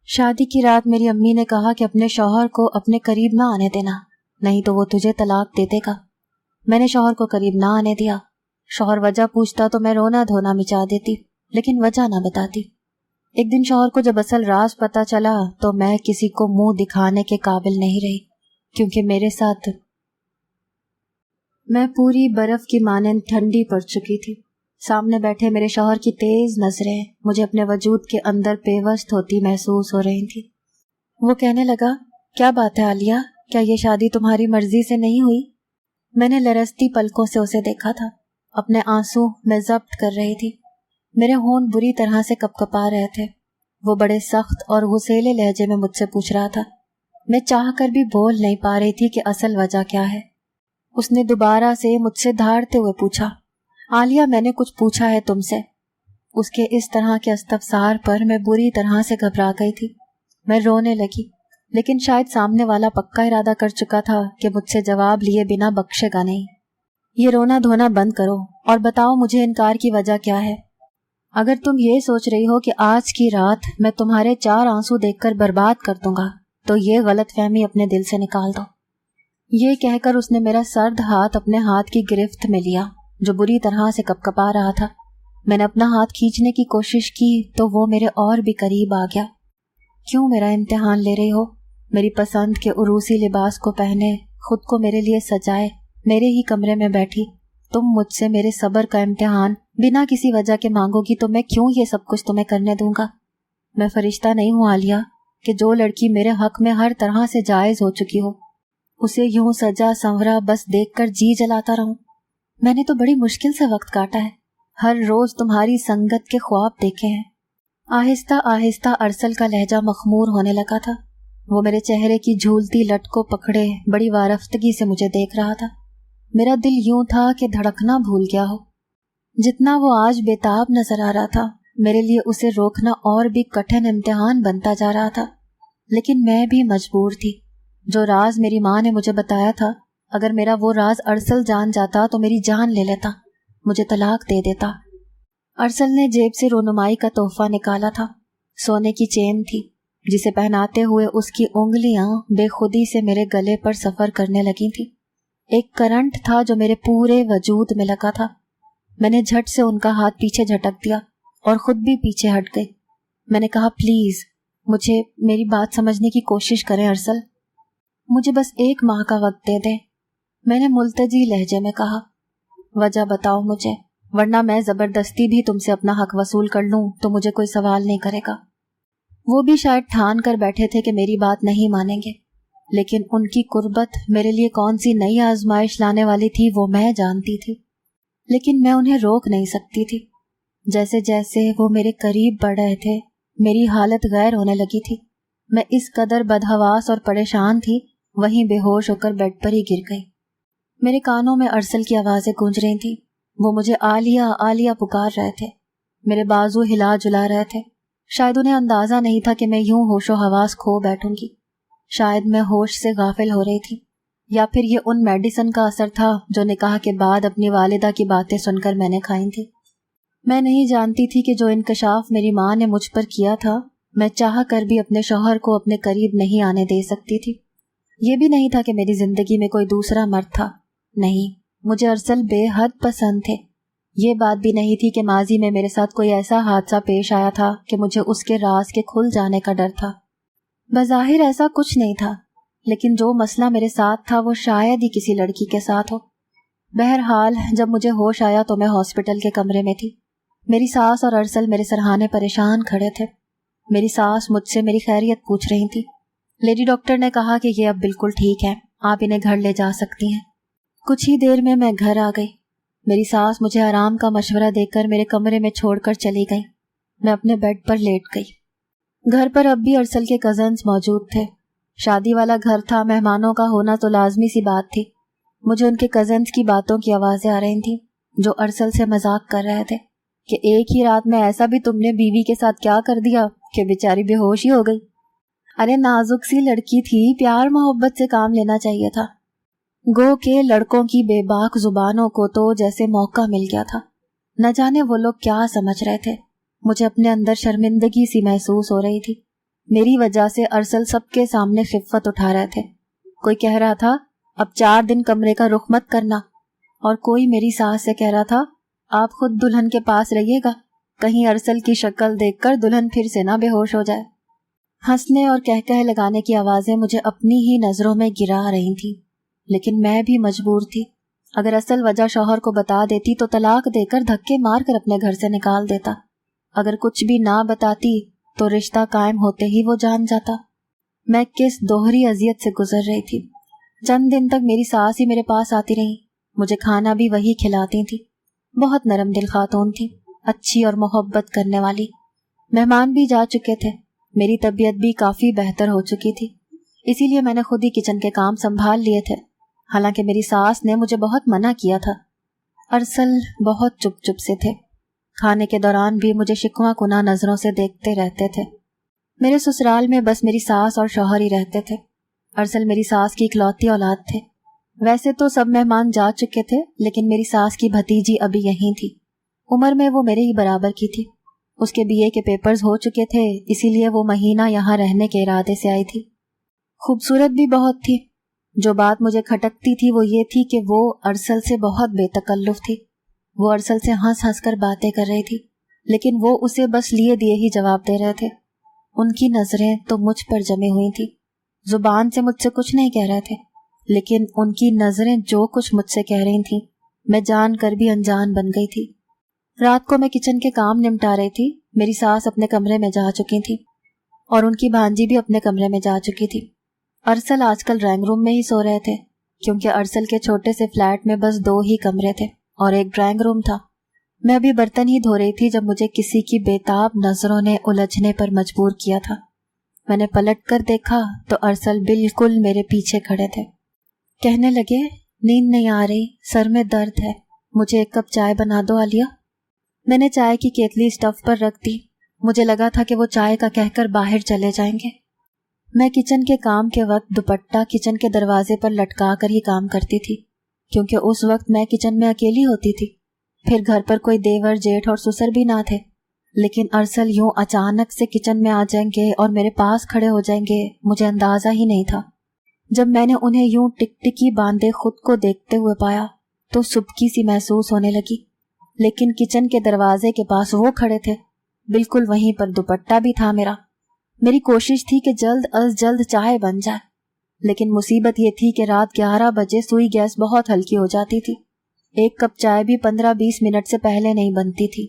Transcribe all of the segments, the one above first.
شادی کی رات میری امی نے کہا کہ اپنے شوہر کو اپنے قریب نہ آنے دینا، نہیں تو وہ تجھے طلاق دے دے گا۔ میں نے شوہر کو قریب نہ آنے دیا۔ شوہر وجہ پوچھتا تو میں رونا دھونا مچا دیتی، لیکن وجہ نہ بتاتی۔ ایک دن شوہر کو جب اصل راز پتا چلا تو میں کسی کو منہ دکھانے کے قابل نہیں رہی، کیونکہ میرے ساتھ میں پوری برف کی مانند ٹھنڈی پڑ چکی تھی۔ سامنے بیٹھے میرے شوہر کی تیز نظریں مجھے اپنے وجود کے اندر پیوست ہوتی محسوس ہو رہی تھی۔ وہ کہنے لگا، کیا بات ہے عالیہ، کیا یہ شادی تمہاری مرضی سے نہیں ہوئی؟ میں نے لرزتی پلکوں سے اسے دیکھا تھا۔ اپنے آنسو میں ضبط کر رہی تھی۔ میرے ہونٹ بری طرح سے کپکپا رہے تھے۔ وہ بڑے سخت اور غصیلے لہجے میں مجھ سے پوچھ رہا تھا۔ میں چاہ کر بھی بول نہیں پا رہی تھی کہ اصل وجہ کیا ہے۔ اس نے دوبارہ سے مجھ سے دھاڑتے ہوئے پوچھا، عالیہ میں نے کچھ پوچھا ہے تم سے؟ اس کے اس طرح کے استفسار پر میں بری طرح سے گھبرا گئی تھی۔ میں رونے لگی، لیکن شاید سامنے والا پکا ارادہ کر چکا تھا کہ مجھ سے جواب لیے بنا بخشے گا نہیں۔ یہ رونا دھونا بند کرو اور بتاؤ مجھے انکار کی وجہ کیا ہے۔ اگر تم یہ سوچ رہی ہو کہ آج کی رات میں تمہارے 4 آنسو دیکھ کر برباد کر دوں گا تو یہ غلط فہمی اپنے دل سے نکال دو۔ یہ کہہ کر اس نے میرا سرد ہاتھ اپنے ہاتھ کی گرفت میں لیا جو بری طرح سے کپکپا رہا تھا۔ میں نے اپنا ہاتھ کھینچنے کی کوشش کی تو وہ میرے اور بھی قریب آ گیا۔ کیوں میرا امتحان لے رہی ہو؟ میری پسند کے عروسی لباس کو پہنے، خود کو میرے لیے سجائے، میرے ہی کمرے میں بیٹھی تم مجھ سے میرے صبر کا امتحان بنا کسی وجہ کے مانگو گی تو میں کیوں یہ سب کچھ تمہیں کرنے دوں گا؟ میں فرشتہ نہیں ہوں عالیہ کہ جو لڑکی میرے حق میں ہر طرح سے جائز ہو چکی ہو اسے یوں سجا سنورا بس دیکھ کر جی جلاتا رہوں۔ میں نے تو بڑی مشکل سے وقت کاٹا ہے، ہر روز تمہاری سنگت کے خواب دیکھے ہیں۔ آہستہ آہستہ ارسل کا لہجہ مخمور ہونے لگا تھا۔ وہ میرے چہرے کی جھولتی لٹ کو پکڑے بڑی وارفتگی سے مجھے دیکھ رہا تھا۔ میرا دل یوں تھا کہ دھڑکنا بھول گیا ہو۔ جتنا وہ آج بےتاب نظر آ رہا تھا میرے لیے اسے روکنا اور بھی کٹھن امتحان بنتا جا رہا تھا، لیکن میں بھی مجبور تھی۔ جو راز میری ماں نے مجھے بتایا تھا، اگر میرا وہ راز ارسل جان جاتا تو میری جان لے لیتا، مجھے طلاق دے دیتا۔ ارسل نے جیب سے رونمائی کا تحفہ نکالا تھا۔ سونے کی چین تھی جسے پہناتے ہوئے اس کی انگلیاں بے خودی سے میرے گلے پر سفر کرنے لگی تھی۔ ایک کرنٹ تھا جو میرے پورے وجود میں لگا تھا۔ میں نے جھٹ سے ان کا ہاتھ پیچھے جھٹک دیا اور خود بھی پیچھے ہٹ گئی۔ میں نے کہا، پلیز مجھے میری بات سمجھنے کی کوشش کریں ارسل، مجھے بس 1 ماہ کا وقت دے دیں۔ میں نے ملتجی لہجے میں کہا، وجہ بتاؤ مجھے، ورنہ میں زبردستی بھی تم سے اپنا حق وصول کر لوں تو مجھے کوئی سوال نہیں کرے گا۔ وہ بھی شاید ٹھان کر بیٹھے تھے کہ میری بات نہیں مانیں گے، لیکن ان کی قربت میرے لیے کون سی نئی آزمائش لانے والی تھی وہ میں جانتی تھی، لیکن میں انہیں روک نہیں سکتی تھی۔ جیسے جیسے وہ میرے قریب بڑھ رہے تھے میری حالت غیر ہونے لگی تھی۔ میں اس قدر بدحواس اور پریشان تھی وہیں بے ہوش ہو کر بیڈ پر ہی گر گئی۔ میرے کانوں میں ارسل کی آوازیں گونج رہی تھیں۔ وہ مجھے عالیہ عالیہ پکار رہے تھے، میرے بازو ہلا جلا رہے تھے۔ شاید انہیں اندازہ نہیں تھا کہ میں یوں ہوش و حواس کھو بیٹھوں گی۔ شاید میں ہوش سے غافل ہو رہی تھی، یا پھر یہ ان میڈیسن کا اثر تھا جو نکاح کے بعد اپنی والدہ کی باتیں سن کر میں نے کھائی تھی۔ میں نہیں جانتی تھی کہ جو انکشاف میری ماں نے مجھ پر کیا تھا میں چاہ کر بھی اپنے شوہر کو اپنے قریب نہیں آنے دے سکتی تھی۔ یہ بھی نہیں تھا کہ میری زندگی میں کوئی دوسرا مرد تھا، نہیں، مجھے ارسل بے حد پسند تھے۔ یہ بات بھی نہیں تھی کہ ماضی میں میرے ساتھ کوئی ایسا حادثہ پیش آیا تھا کہ مجھے اس کے راز کے کھل جانے کا ڈر تھا۔ بظاہر ایسا کچھ نہیں تھا، لیکن جو مسئلہ میرے ساتھ تھا وہ شاید ہی کسی لڑکی کے ساتھ ہو۔ بہرحال جب مجھے ہوش آیا تو میں ہاسپٹل کے کمرے میں تھی۔ میری ساس اور ارسل میرے سرہانے پریشان کھڑے تھے۔ میری ساس مجھ سے میری خیریت پوچھ رہی تھی۔ لیڈی ڈاکٹر نے کہا کہ یہ اب بالکل ٹھیک ہے، آپ انہیں گھر لے جا سکتی ہیں۔ کچھ ہی دیر میں گھر آ گئی۔ میری ساس مجھے آرام کا مشورہ دے کر میرے کمرے میں چھوڑ کر چلی گئی۔ میں اپنے بیڈ پر لیٹ گئی۔ گھر پر اب بھی ارسل کے کزنز موجود تھے۔ شادی والا گھر تھا، مہمانوں کا ہونا تو لازمی سی بات تھی۔ مجھے ان کے کزنز کی باتوں کی آوازیں آ رہی تھیں جو ارسل سے مذاق کر رہے تھے کہ ایک ہی رات میں ایسا بھی تم نے بیوی کے ساتھ کیا کر دیا کہ بیچاری بے ہوش ہی ہو گئی۔ ارے نازک سی لڑکی تھی، پیار محبت سے کام لینا چاہیے تھا۔ گو کہ لڑکوں کی بے باک زبانوں کو تو جیسے موقع مل گیا تھا۔ نہ جانے وہ لوگ کیا سمجھ رہے تھے۔ مجھے اپنے اندر شرمندگی سی محسوس ہو رہی تھی۔ میری وجہ سے ارسل سب کے سامنے خفت اٹھا رہے تھے۔ کوئی کہہ رہا تھا اب 4 دن کمرے کا رخ مت کرنا، اور کوئی میری ساس سے کہہ رہا تھا آپ خود دلہن کے پاس رہیے گا، کہیں ارسل کی شکل دیکھ کر دلہن پھر سے نہ بے ہوش ہو جائے۔ ہنسنے اور کہہ لگانے کی آوازیں مجھے اپنی ہی نظروں میں گرا رہی تھیں، لیکن میں بھی مجبور تھی۔ اگر اصل وجہ شوہر کو بتا دیتی تو طلاق دے کر دھکے مار کر اپنے گھر سے نکال دیتا، اگر کچھ بھی نہ بتاتی تو رشتہ قائم ہوتے ہی وہ جان جاتا۔ میں کس دوہری اذیت سے گزر رہی تھی۔ چند دن تک میری ساس ہی میرے پاس آتی رہی، مجھے کھانا بھی وہی کھلاتی تھی۔ بہت نرم دل خاتون تھی، اچھی اور محبت کرنے والی۔ مہمان بھی جا چکے تھے، میری طبیعت بھی کافی بہتر ہو چکی تھی، اسی لیے میں نے خود ہی کچن کے کام سنبھال لیے تھے، حالانکہ میری ساس نے مجھے بہت منع کیا تھا۔ ارسل بہت چپ چپ سے تھے، کھانے کے دوران بھی مجھے شکوہ کناں نظروں سے دیکھتے رہتے تھے۔ میرے سسرال میں بس میری ساس اور شوہر ہی رہتے تھے۔ ارسل میری ساس کی اکلوتی اولاد تھے۔ ویسے تو سب مہمان جا چکے تھے، لیکن میری ساس کی بھتیجی ابھی یہیں تھی۔ عمر میں وہ میرے ہی برابر کی تھی، اس کے BA کے پیپرز ہو چکے تھے، اسی لیے وہ مہینہ یہاں رہنے کے ارادے سے آئی تھی۔ خوبصورت بھی بہت تھی۔ جو بات مجھے کھٹکتی تھی وہ یہ تھی کہ وہ ارسل سے بہت بے تکلف تھی۔ وہ ارسل سے ہنس ہنس کر باتیں کر رہی تھی، لیکن وہ اسے بس لیے دیے ہی جواب دے رہے تھے۔ ان کی نظریں تو مجھ پر جمی ہوئی تھی، زبان سے مجھ سے کچھ نہیں کہہ رہے تھے، لیکن ان کی نظریں جو کچھ مجھ سے کہہ رہی تھیں میں جان کر بھی انجان بن گئی تھی۔ رات کو میں کچن کے کام نمٹا رہی تھی، میری ساس اپنے کمرے میں جا چکی تھی اور ان کی بھانجی بھی اپنے کمرے میں جا چکی تھی۔ ارسل آج کل ڈرائنگ روم میں ہی سو رہے تھے، کیونکہ ارسل کے چھوٹے سے فلیٹ میں بس 2 ہی کمرے تھے اور ایک ڈرائنگ روم تھا۔ میں ابھی برتن ہی دھو رہی تھی جب مجھے کسی کی بےتاب نظروں نے الجھنے پر مجبور کیا تھا۔ میں نے پلٹ کر دیکھا تو ارسل بالکل میرے پیچھے کھڑے تھے۔ کہنے لگے نیند نہیں آ رہی، سر میں درد ہے، مجھے 1 کپ چائے بنا دو عالیہ۔ میں نے چائے کی کیتلی اسٹف پر رکھ دی، مجھے لگا تھا کہ وہ چائے کا کہہ کر باہر چلے جائیں گے۔ میں کچن کے کام کے وقت دوپٹہ کچن کے دروازے پر لٹکا کر ہی کام کرتی تھی، کیونکہ اس وقت میں کچن میں اکیلی ہوتی تھی، پھر گھر پر کوئی دیور جیٹھ اور سسر بھی نہ تھے۔ لیکن ارسل یوں اچانک سے کچن میں آ جائیں گے اور میرے پاس کھڑے ہو جائیں گے مجھے اندازہ ہی نہیں تھا۔ جب میں نے انہیں یوں ٹکٹکی باندھے خود کو دیکھتے ہوئے پایا تو سبکی سی محسوس ہونے لگی، لیکن کچن کے دروازے کے پاس وہ کھڑے تھے، بالکل وہیں پر دوپٹہ بھی تھا میرا۔ میری کوشش تھی کہ جلد از جلد چائے بن جائے، لیکن مصیبت یہ تھی کہ رات 11 بجے سوئی گیس بہت ہلکی ہو جاتی تھی، 1 کپ چائے بھی 15-20 منٹ سے پہلے نہیں بنتی تھی،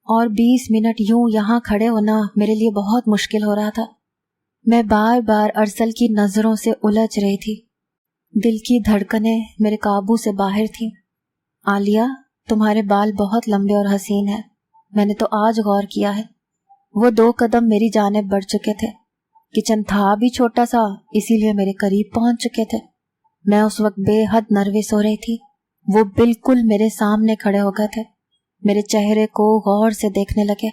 اور 20 منٹ یوں یہاں کھڑے ہونا میرے لیے بہت مشکل ہو رہا تھا۔ میں بار بار ارسل کی نظروں سے الجھ رہی تھی، دل کی دھڑکنیں میرے قابو سے باہر تھیں۔ عالیہ، تمہارے بال بہت لمبے اور حسین ہیں، میں نے تو آج غور کیا ہے۔ وہ 2 قدم میری جانب بڑھ چکے تھے، کچن تھا بھی چھوٹا سا، اسی لیے میرے قریب پہنچ چکے تھے۔ میں اس وقت بے حد نروس ہو رہی تھی۔ وہ بالکل میرے سامنے کھڑے ہو گئے تھے، میرے چہرے کو غور سے دیکھنے لگے۔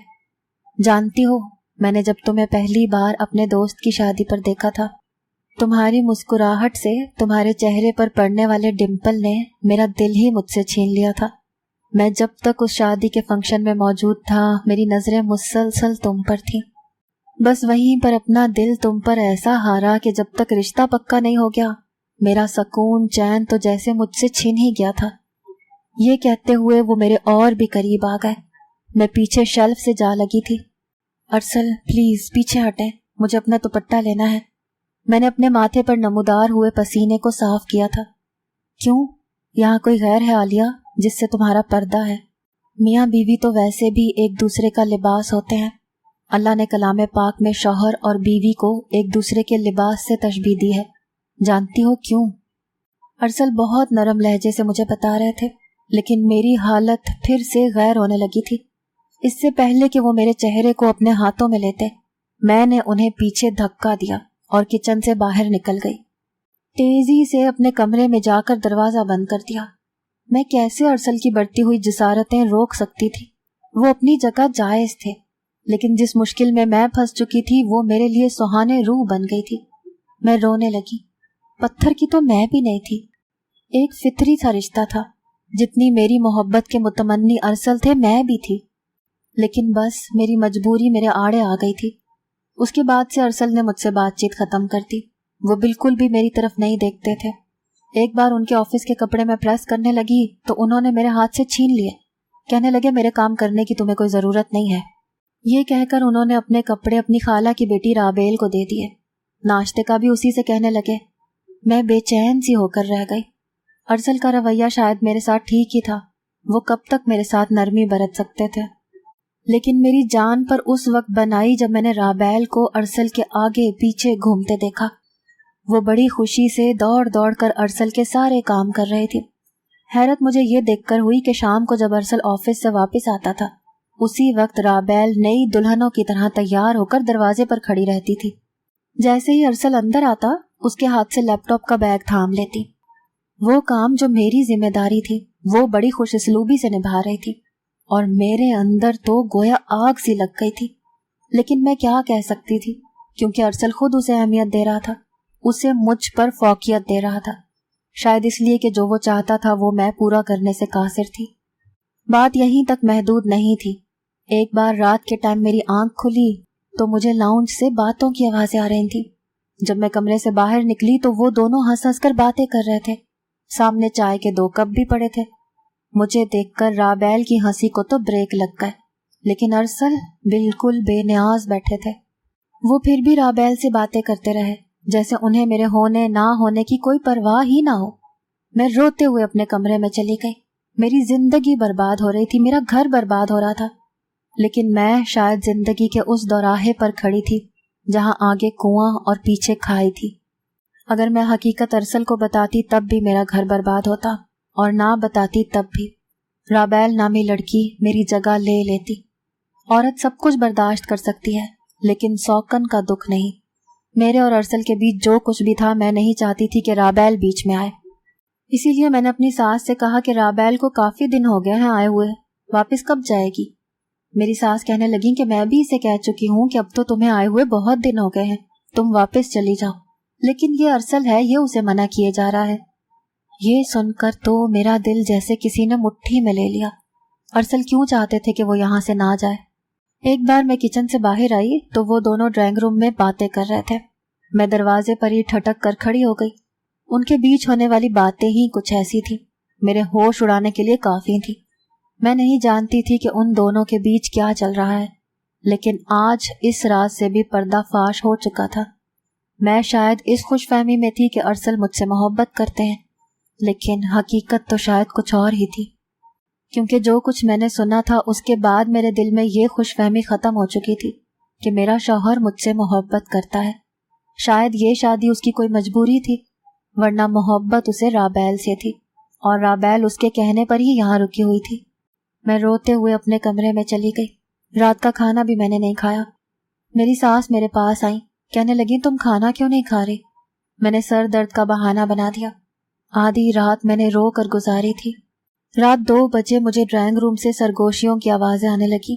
جانتی ہو، میں نے جب تمہیں پہلی بار اپنے دوست کی شادی پر دیکھا تھا، تمہاری مسکراہٹ سے تمہارے چہرے پر پڑنے والے ڈمپل نے میرا دل ہی مجھ سے چھین لیا تھا۔ میں جب تک اس شادی کے فنکشن میں موجود تھا میری نظریں مسلسل تم پر تھیں، بس وہیں پر اپنا دل تم پر ایسا ہارا کہ جب تک رشتہ پکا نہیں ہو گیا میرا سکون چین تو جیسے مجھ سے چھین ہی گیا تھا۔ یہ کہتے ہوئے وہ میرے اور بھی قریب آ گئے۔ میں پیچھے شیلف سے جا لگی تھی۔ ارسل پلیز پیچھے ہٹیں، مجھے اپنا دوپٹہ لینا ہے۔ میں نے اپنے ماتھے پر نمودار ہوئے پسینے کو صاف کیا تھا۔ کیوں؟ یہاں کوئی غیر ہے عالیہ جس سے تمہارا پردہ ہے؟ میاں بیوی تو ویسے بھی ایک دوسرے کا لباس ہوتے ہیں۔ اللہ نے کلام پاک میں شوہر اور بیوی کو ایک دوسرے کے لباس سے تشبیہ دی ہے۔ جانتی ہو کیوں؟ ارسل بہت نرم لہجے سے مجھے بتا رہے تھے، لیکن میری حالت پھر سے غیر ہونے لگی تھی۔ اس سے پہلے کہ وہ میرے چہرے کو اپنے ہاتھوں میں لیتے، میں نے انہیں پیچھے دھکا دیا اور کچن سے باہر نکل گئی۔ تیزی سے اپنے کمرے میں جا کر دروازہ بند کر دیا۔ میں کیسے ارسل کی بڑھتی ہوئی جسارتیں روک سکتی تھی؟ وہ اپنی جگہ جائز تھے، لیکن جس مشکل میں پھنس چکی تھی وہ میرے لیے سہانے روح بن گئی تھی۔ میں رونے لگی۔ پتھر کی تو میں بھی نہیں تھی، ایک فطری سا رشتہ تھا۔ جتنی میری محبت کے متمنی ارسل تھے میں بھی تھی، لیکن بس میری مجبوری میرے آڑے آ گئی تھی۔ اس کے بعد سے ارسل نے مجھ سے بات چیت ختم کر دی. وہ بالکل بھی میری طرف نہیں دیکھتے تھے. ایک بار ان کے آفس کے کپڑے میں پریس کرنے لگی تو انہوں نے میرے ہاتھ سے چھین لیے. کہنے لگے میرے کام کرنے کی تمہیں کوئی ضرورت نہیں ہے. یہ کہہ کر انہوں نے اپنے کپڑے اپنی خالہ کی بیٹی رابیل کو دے دیے. ناشتے کا بھی اسی سے کہنے لگے. میں بے چین سی ہو کر رہ گئی. ارسل کا رویہ شاید میرے ساتھ ٹھیک ہی تھا. وہ کب تک میرے ساتھ نرمی برت سکتے تھے؟ لیکن میری جان پر اس وقت بنائی جب میں نے رابیل کو ارسل کے آگے پیچھے گھومتے دیکھا. وہ بڑی خوشی سے دوڑ دوڑ کر ارسل کے سارے کام کر رہی تھی. حیرت مجھے یہ دیکھ کر ہوئی کہ شام کو جب ارسل آفس سے واپس آتا تھا اسی وقت رابیل نئی دلہنوں کی طرح تیار ہو کر دروازے پر کھڑی رہتی تھی. جیسے ہی ارسل اندر آتا اس کے ہاتھ سے لیپ ٹاپ کا بیگ تھام لیتی. وہ کام جو میری ذمہ داری تھی وہ بڑی خوش اسلوبی سے نبھا رہی تھی اور میرے اندر تو گویا آگ سی لگ گئی تھی. لیکن میں کیا کہہ سکتی تھی کیونکہ ارسل خود اسے اہمیت دے رہا تھا. اسے مجھ پر فوقیت دے رہا تھا. شاید اس لیے کہ جو وہ چاہتا تھا وہ میں پورا کرنے سے قاصر تھی. بات یہیں تک محدود نہیں تھی. ایک بار رات کے ٹائم میری آنکھ کھلی تو مجھے لاؤنج سے باتوں کی آوازیں آ رہی تھیں. جب میں کمرے سے باہر نکلی تو وہ دونوں ہنس ہنس کر باتیں کر رہے تھے. سامنے چائے کے 2 کپ بھی پڑے تھے. مجھے دیکھ کر رابیل کی ہنسی کو تو بریک لگ گئے لیکن ارسل بالکل بے نیاز بیٹھے تھے. وہ پھر بھی رابیل سے باتیں کرتے رہے جیسے انہیں میرے ہونے نہ ہونے کی کوئی پرواہ ہی نہ ہو. میں روتے ہوئے اپنے کمرے میں چلی گئی. میری زندگی برباد ہو رہی تھی. میرا گھر برباد ہو رہا تھا. لیکن میں شاید زندگی کے اس دوراہے پر کھڑی تھی جہاں آگے کنواں اور پیچھے کھائی تھی. اگر میں حقیقت ارسل کو بتاتی تب بھی میرا گھر برباد ہوتا اور نہ بتاتی تب بھی رابیل نامی لڑکی میری جگہ لے لیتی. عورت سب کچھ برداشت کر سکتی ہے لیکن سوکن کا دکھ نہیں. میرے اور ارسل کے بیچ جو کچھ بھی تھا میں نہیں چاہتی تھی کہ رابیل بیچ میں آئے. اسی لیے میں نے اپنی ساس سے کہا کہ رابیل کو کافی دن ہو گئے ہیں آئے ہوئے, واپس کب جائے گی؟ میری ساس کہنے لگی کہ میں بھی اسے کہہ چکی ہوں کہ اب تو تمہیں آئے ہوئے بہت دن ہو گئے ہیں, تم واپس چلی جاؤ. لیکن یہ ارسل ہے, یہ اسے منع کیے جا رہا ہے. یہ سن کر تو میرا دل جیسے کسی نے مٹھی میں لے لیا. ارسل کیوں چاہتے تھے کہ وہ یہاں سے نہ جائے؟ ایک بار میں کچن سے باہر آئی تو وہ دونوں ڈرائنگ روم میں باتیں کر رہے تھے. میں دروازے پر ہی ٹھٹک کر کھڑی ہو گئی. ان کے بیچ ہونے والی باتیں ہی کچھ ایسی تھی, میرے ہوش اڑانے کے لیے کافی تھی. میں نہیں جانتی تھی کہ ان دونوں کے بیچ کیا چل رہا ہے, لیکن آج اس راز سے بھی پردہ فاش ہو چکا تھا. میں شاید اس خوش فہمی میں تھی کہ ارسل مجھ سے محبت کرتے ہیں, لیکن حقیقت تو شاید کچھ اور ہی تھی. کیونکہ جو کچھ میں نے سنا تھا اس کے بعد میرے دل میں یہ خوش فہمی ختم ہو چکی تھی کہ میرا شوہر مجھ سے محبت کرتا ہے. شاید یہ شادی اس کی کوئی مجبوری تھی, ورنہ محبت اسے رابیل سے تھی اور رابیل اس کے کہنے پر ہی یہاں رکی ہوئی تھی. میں روتے ہوئے اپنے کمرے میں چلی گئی. رات کا کھانا بھی میں نے نہیں کھایا. میری ساس میرے پاس آئی, کہنے لگی تم کھانا کیوں نہیں کھا رہی؟ میں نے سر درد کا بہانہ بنا دیا. آدھی رات میں نے رو کر گزاری تھی. رات 2 بجے مجھے ڈرائنگ روم سے سرگوشیوں کی آوازیں آنے لگی.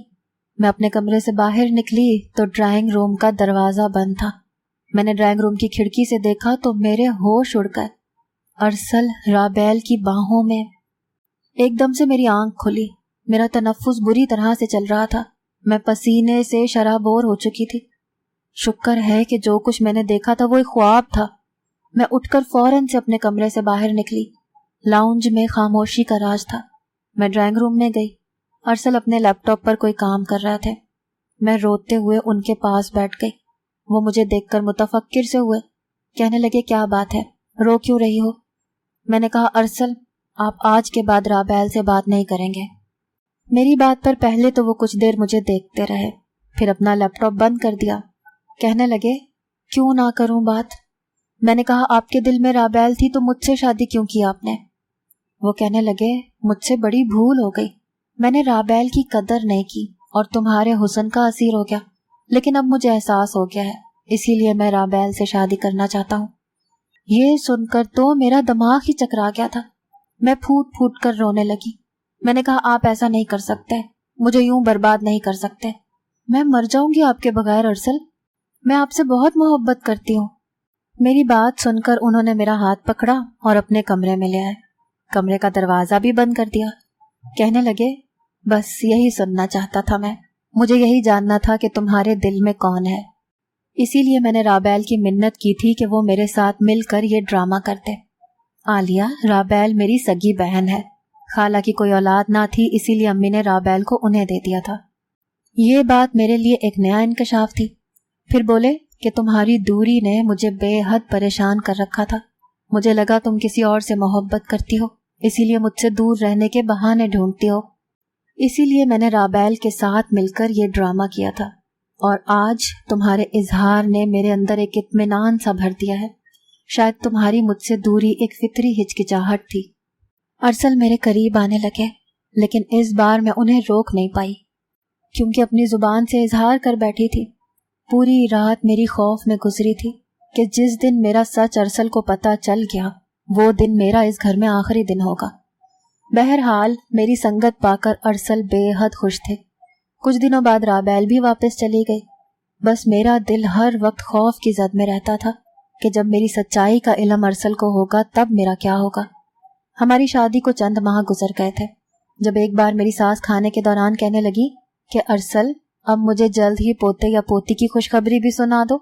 میں اپنے کمرے سے باہر نکلی تو ڈرائنگ روم کا دروازہ بند تھا. میں نے ڈرائنگ روم کی کھڑکی سے دیکھا تو میرے ہوش اڑ گئے. ارسل رابیل کی باہوں میں. ایک دم سے میری آنکھ کھلی. میرا تنفس بری طرح سے چل رہا تھا. میں پسینے سے شرابور ہو چکی تھی. شکر ہے کہ جو کچھ میں نے دیکھا تھا وہ ایک خواب تھا. میں اٹھ کر فوراً سے اپنے کمرے سے باہر نکلی. لاؤنج میں خاموشی کا راج تھا. میں ڈرائنگ روم میں گئی. ارسل اپنے لیپ ٹاپ پر کوئی کام کر رہے تھے. میں روتے ہوئے ان کے پاس بیٹھ گئی. وہ مجھے دیکھ کر متفکر سے ہوئے. کہنے لگے کیا بات ہے, رو کیوں رہی ہو؟ میں نے کہا ارسل آپ آج کے بعد رابیل سے بات نہیں کریں گے. میری بات پر پہلے تو وہ کچھ دیر مجھے دیکھتے رہے, پھر اپنا لیپ ٹاپ بند کر دیا. کہنے لگے کیوں نہ کروں بات؟ میں نے کہا آپ کے دل میں رابیل تھی تو مجھ سے شادی کیوں کی آپ نے؟ وہ کہنے لگے مجھ سے بڑی بھول ہو گئی. میں نے رابیل کی قدر نہیں کی اور تمہارے حسن کا اسیر ہو گیا. لیکن اب مجھے احساس ہو گیا ہے, اسی لیے میں رابیل سے شادی کرنا چاہتا ہوں. یہ سن کر تو میرا دماغ ہی چکرا گیا تھا. میں پھوٹ پھوٹ کر رونے لگی. میں نے کہا آپ ایسا نہیں کر سکتے, مجھے یوں برباد نہیں کر سکتے. میں مر جاؤں گی آپ کے بغیر ارسل. میں آپ سے بہت محبت کرتی ہوں. میری بات سن کر انہوں نے میرا ہاتھ پکڑا اور اپنے کمرے میں لے آئے. کمرے کا دروازہ بھی بند کر دیا. کہنے لگے بس یہی سننا چاہتا تھا میں. مجھے یہی جاننا تھا کہ تمہارے دل میں کون ہے. اسی لیے میں نے رابیل کی منت کی تھی کہ وہ میرے ساتھ مل کر یہ ڈرامہ کرتے۔ عالیہ، رابیل میری سگی بہن ہے، خالہ کی کوئی اولاد نہ تھی، اسی لیے امی نے رابیل کو انہیں دے دیا تھا۔ یہ بات میرے لیے ایک نیا انکشاف تھی۔ پھر بولے کہ تمہاری دوری نے مجھے بے حد پریشان کر رکھا تھا، مجھے لگا تم کسی اور سے محبت کرتی ہو، اسی لیے مجھ سے دور رہنے کے بہانے ڈھونڈتی ہو، اسی لیے میں نے رابیل کے ساتھ مل کر یہ ڈرامہ کیا تھا، اور آج تمہارے اظہار نے میرے اندر ایک اطمینان سا بھر دیا ہے۔ شاید تمہاری مجھ سے دوری ایک فطری ہچکچاہٹ تھی۔ ارسل میرے قریب آنے لگے، لیکن اس بار میں انہیں روک نہیں پائی، کیونکہ اپنی زبان سے اظہار کر بیٹھی تھی۔ پوری رات میری خوف میں گزری تھی کہ جس دن میرا سچ ارسل کو پتہ چل گیا، وہ دن میرا اس گھر میں آخری دن ہوگا۔ بہرحال میری سنگت پا کر ارسل بے حد خوش تھے۔ کچھ دنوں بعد رابیل بھی واپس چلی گئی۔ بس میرا دل ہر وقت خوف کی زد میں رہتا تھا کہ جب میری سچائی کا علم ارسل کو ہوگا تب میرا کیا ہوگا۔ ہماری شادی کو چند ماہ گزر گئے تھے جب ایک بار میری ساس کھانے کے دوران کہنے لگی کہ ارسل، اب مجھے جلد ہی پوتے یا پوتی کی خوشخبری بھی سنا دو۔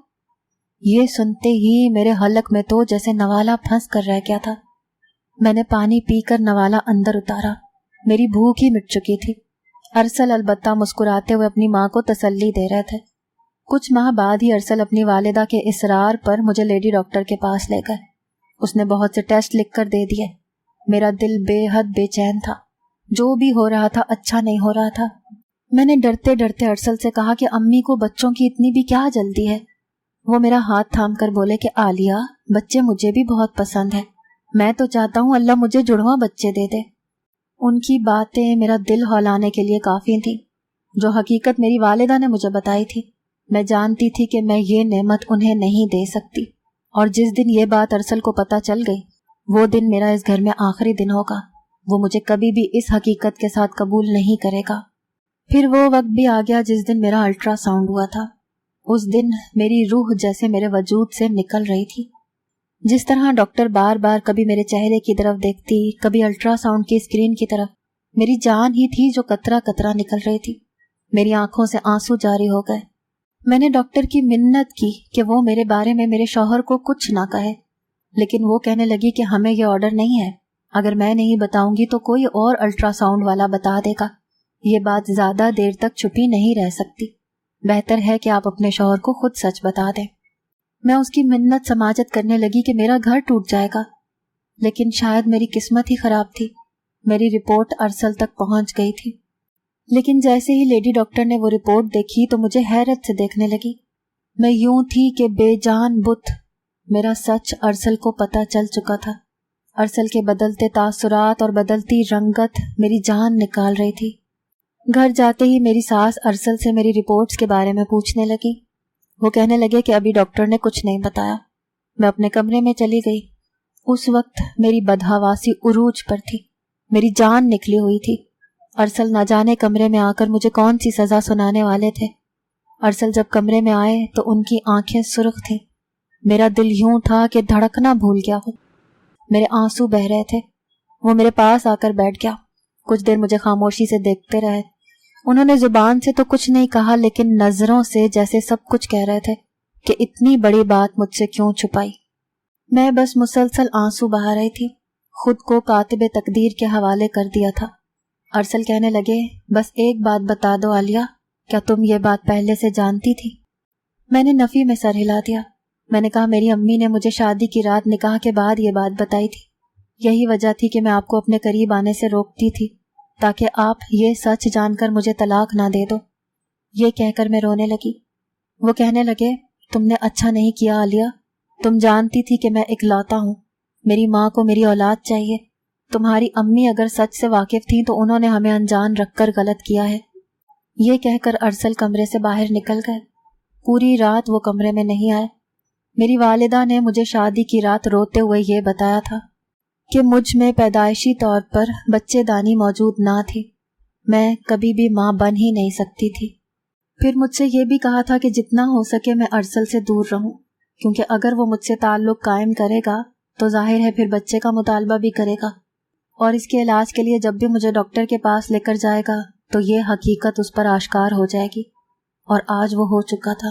یہ سنتے ہی میرے حلق میں تو جیسے نوالا پھنس کر رہ گیا تھا۔ میں نے پانی پی کر نوالا اندر اتارا، میری بھوک ہی مٹ چکی تھی۔ ارسل البتہ مسکراتے ہوئے اپنی ماں کو تسلی دے رہے تھے۔ کچھ ماہ بعد ہی ارسل اپنی والدہ کے اصرار پر مجھے لیڈی ڈاکٹر کے پاس لے گئے۔ اس نے بہت سے ٹیسٹ لکھ کر دے دیے۔ میرا دل بے حد بے چین تھا، جو بھی ہو رہا تھا اچھا نہیں ہو رہا تھا۔ میں نے ڈرتے ڈرتے ارسل سے کہا کہ امی کو بچوں کی اتنی بھی کیا جلدی ہے؟ وہ میرا ہاتھ تھام کر بولے کہ عالیہ، بچے مجھے بھی بہت پسند ہیں، میں تو چاہتا ہوں اللہ مجھے جڑواں بچے دے دے۔ ان کی باتیں میرا دل ہلانے کے لیے کافی تھیں۔ جو حقیقت میری والدہ نے مجھے بتائی تھی، میں جانتی تھی کہ میں یہ نعمت انہیں نہیں دے سکتی، اور جس دن یہ بات ارسل کو پتہ چل گئی، وہ دن میرا اس گھر میں آخری دن ہوگا۔ وہ مجھے کبھی بھی اس حقیقت کے ساتھ قبول نہیں کرے گا۔ پھر وہ وقت بھی آ گیا جس دن میرا الٹرا ساؤنڈ ہوا تھا۔ اس دن میری روح جیسے میرے وجود سے نکل رہی تھی۔ جس طرح ڈاکٹر بار بار کبھی میرے چہرے کی طرف دیکھتی، کبھی الٹرا ساؤنڈ کی اسکرین کی طرف، میری جان ہی تھی جو قطرہ قطرہ نکل رہی تھی۔ میری آنکھوں سے آنسو جاری ہو گئے۔ میں نے ڈاکٹر کی منت کی کہ وہ میرے بارے میں میرے شوہر کو کچھ نہ کہے، لیکن وہ کہنے لگی کہ ہمیں یہ آرڈر نہیں ہے، اگر میں نہیں بتاؤں گی تو کوئی اور الٹرا ساؤنڈ والا بتا دے گا، یہ بات زیادہ دیر تک چھپی نہیں رہ سکتی، بہتر ہے کہ آپ اپنے شوہر کو خود سچ بتا دیں۔ میں اس کی منت سماجت کرنے لگی کہ میرا گھر ٹوٹ جائے گا، لیکن شاید میری قسمت ہی خراب تھی۔ میری رپورٹ ارسل تک پہنچ گئی تھی، لیکن جیسے ہی لیڈی ڈاکٹر نے وہ رپورٹ دیکھی تو مجھے حیرت سے دیکھنے لگی۔ میں یوں تھی کہ بے جان بت۔ میرا سچ ارسل کو پتہ چل چکا تھا۔ ارسل کے بدلتے تاثرات اور بدلتی رنگت میری جان نکال رہی تھی۔ گھر جاتے ہی میری ساس ارسل سے میری رپورٹس کے بارے میں پوچھنے لگی۔ وہ کہنے لگے کہ ابھی ڈاکٹر نے کچھ نہیں بتایا۔ میں اپنے کمرے میں چلی گئی۔ اس وقت میری بدحواسی عروج پر تھی، میری جان نکلی ہوئی تھی۔ ارسل نہ جانے کمرے میں آ کر مجھے کون سی سزا سنانے والے تھے۔ ارسل جب کمرے میں آئے تو ان کی آنکھیں سرخ تھیں۔ میرا دل یوں تھا کہ دھڑکنا بھول گیا ہو، میرے آنسو بہ رہے تھے۔ وہ میرے پاس آ کر بیٹھ گیا۔ کچھ دیر مجھے خاموشی سے دیکھتے رہے۔ انہوں نے زبان سے تو کچھ نہیں کہا، لیکن نظروں سے جیسے سب کچھ کہہ رہے تھے کہ اتنی بڑی بات مجھ سے کیوں چھپائی۔ میں بس مسلسل آنسو بہا رہی تھی، خود کو کاتب تقدیر کے حوالے کر دیا تھا۔ ارسل کہنے لگے، بس ایک بات بتا دو عالیہ، کیا تم یہ بات پہلے سے جانتی تھی؟ میں نے نفی میں سر ہلا دیا۔ میں نے کہا میری امی نے مجھے شادی کی رات نکاح کے بعد یہ بات بتائی تھی۔ یہی وجہ تھی کہ میں آپ کو اپنے قریب آنے سے روکتی تھی، تاکہ آپ یہ سچ جان کر مجھے طلاق نہ دے دو۔ یہ کہہ کر میں رونے لگی۔ وہ کہنے لگے، تم نے اچھا نہیں کیا عالیہ، تم جانتی تھی کہ میں اکلوتا ہوں، میری ماں کو میری اولاد چاہیے۔ تمہاری امی اگر سچ سے واقف تھیں تو انہوں نے ہمیں انجان رکھ کر غلط کیا ہے۔ یہ کہہ کر ارسل کمرے سے باہر نکل گئے۔ پوری رات وہ کمرے میں نہیں آئے۔ میری والدہ نے مجھے شادی کی رات روتے ہوئے یہ بتایا تھا کہ مجھ میں پیدائشی طور پر بچے دانی موجود نہ تھی، میں کبھی بھی ماں بن ہی نہیں سکتی تھی۔ پھر مجھ سے یہ بھی کہا تھا کہ جتنا ہو سکے میں ارسل سے دور رہوں، کیونکہ اگر وہ مجھ سے تعلق قائم کرے گا تو ظاہر ہے پھر بچے کا مطالبہ بھی کرے گا، اور اس کے علاج کے لیے جب بھی مجھے ڈاکٹر کے پاس لے کر جائے گا تو یہ حقیقت اس پر آشکار ہو جائے گی، اور آج وہ ہو چکا تھا۔